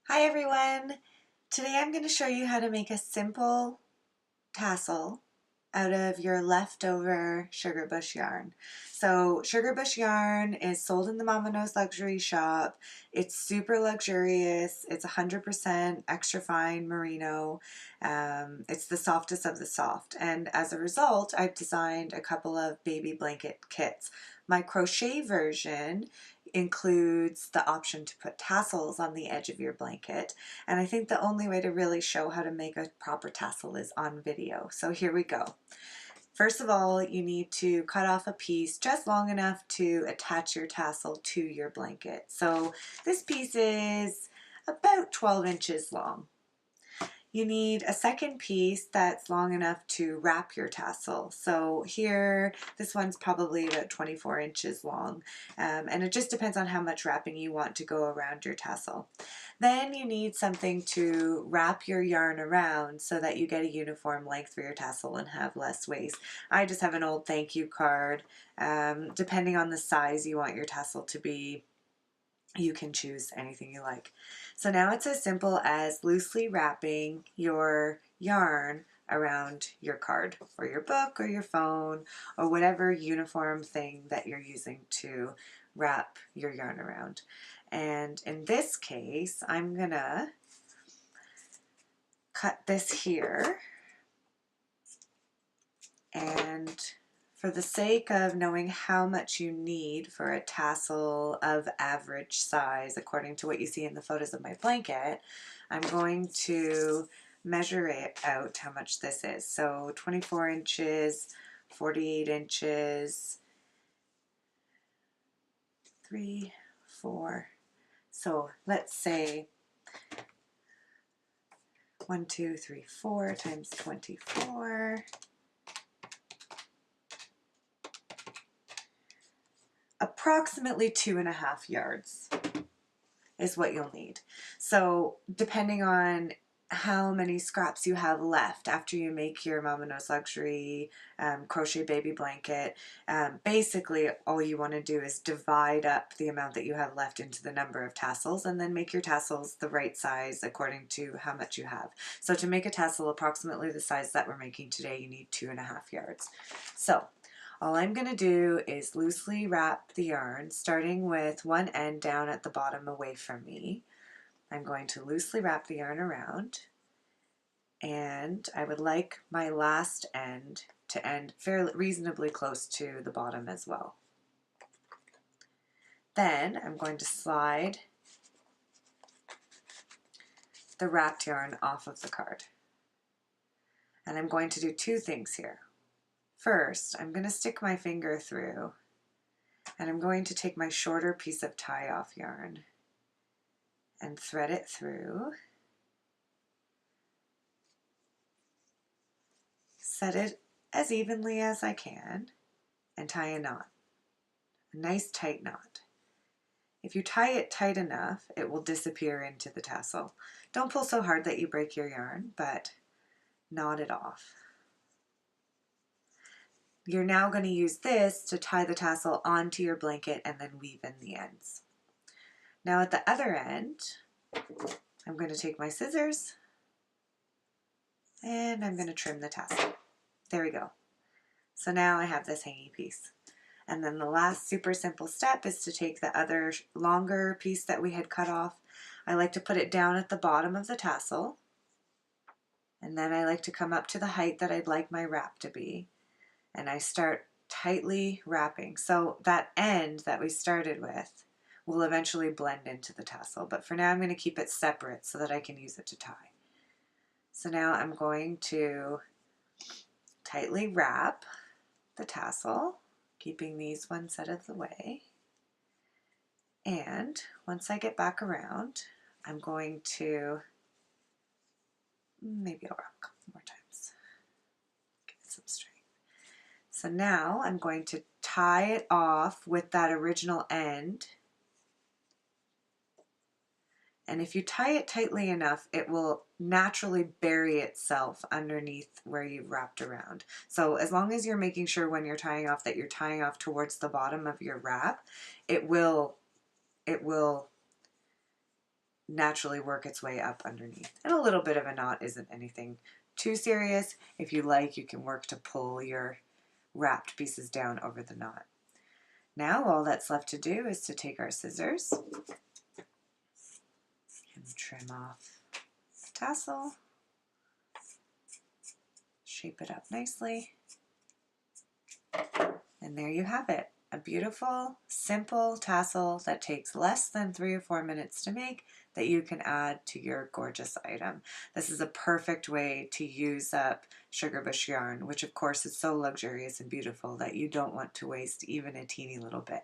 Hi everyone! Today I'm going to show you how to make a simple tassel out of your leftover sugar bush yarn. So sugar bush yarn is sold in the Mama Knows Luxury shop. It's super luxurious. It's 100% extra fine merino. It's the softest of the soft. And as a result, I've designed a couple of baby blanket kits. My crochet version includes the option to put tassels on the edge of your blanket, and I think the only way to really show how to make a proper tassel is on video. So here we go. First of all, you need to cut off a piece just long enough to attach your tassel to your blanket. So this piece is about 12 inches long. You need a second piece that's long enough to wrap your tassel. So here, this one's probably about 24 inches long, and it just depends on how much wrapping you want to go around your tassel. Then you need something to wrap your yarn around so that you get a uniform length for your tassel and have less waste. I just have an old thank you card. Depending on the size you want your tassel to be, you can choose anything you like. So now it's as simple as loosely wrapping your yarn around your card or your book or your phone or whatever uniform thing that you're using to wrap your yarn around. And in this case, I'm gonna cut this here, and for the sake of knowing how much you need for a tassel of average size, according to what you see in the photos of my blanket, I'm going to measure it out how much this is. So 24 inches, 48 inches, 3, 4. So let's say 1, 2, 3, 4 times 24. Approximately 2.5 yards is what you'll need. So depending on how many scraps you have left after you make your Mama Knows Luxury crochet baby blanket, basically all you want to do is divide up the amount that you have left into the number of tassels and then make your tassels the right size according to how much you have. So to make a tassel approximately the size that we're making today, you need 2.5 yards. So all I'm going to do is loosely wrap the yarn, starting with one end down at the bottom away from me. I'm going to loosely wrap the yarn around, and I would like my last end to end fairly reasonably close to the bottom as well. Then I'm going to slide the wrapped yarn off of the card. And I'm going to do two things here. First, I'm going to stick my finger through, and I'm going to take my shorter piece of tie-off yarn and thread it through, set it as evenly as I can, and tie a knot, a nice tight knot. If you tie it tight enough, it will disappear into the tassel. Don't pull so hard that you break your yarn, but knot it off. You're now going to use this to tie the tassel onto your blanket and then weave in the ends. Now at the other end, I'm going to take my scissors and I'm going to trim the tassel. There we go. So now I have this hanging piece. And then the last super simple step is to take the other longer piece that we had cut off. I like to put it down at the bottom of the tassel, and then I like to come up to the height that I'd like my wrap to be, and I start tightly wrapping. So that end that we started with will eventually blend into the tassel, but for now I'm going to keep it separate so that I can use it to tie. So now I'm going to tightly wrap the tassel, keeping these ones out of the way. And once I get back around, I'm going to, maybe I'll wrap a couple more times, get some strength. So now I'm going to tie it off with that original end. And if you tie it tightly enough, it will naturally bury itself underneath where you've wrapped around. So as long as you're making sure when you're tying off that you're tying off towards the bottom of your wrap, it will naturally work its way up underneath. And a little bit of a knot isn't anything too serious. If you like, you can work to pull your wrapped pieces down over the knot. Now all that's left to do is to take our scissors and trim off the tassel, shape it up nicely, and there you have it. A beautiful, simple tassel that takes less than 3 or 4 minutes to make that you can add to your gorgeous item. This is a perfect way to use up sugar bush yarn, which of course is so luxurious and beautiful that you don't want to waste even a teeny little bit.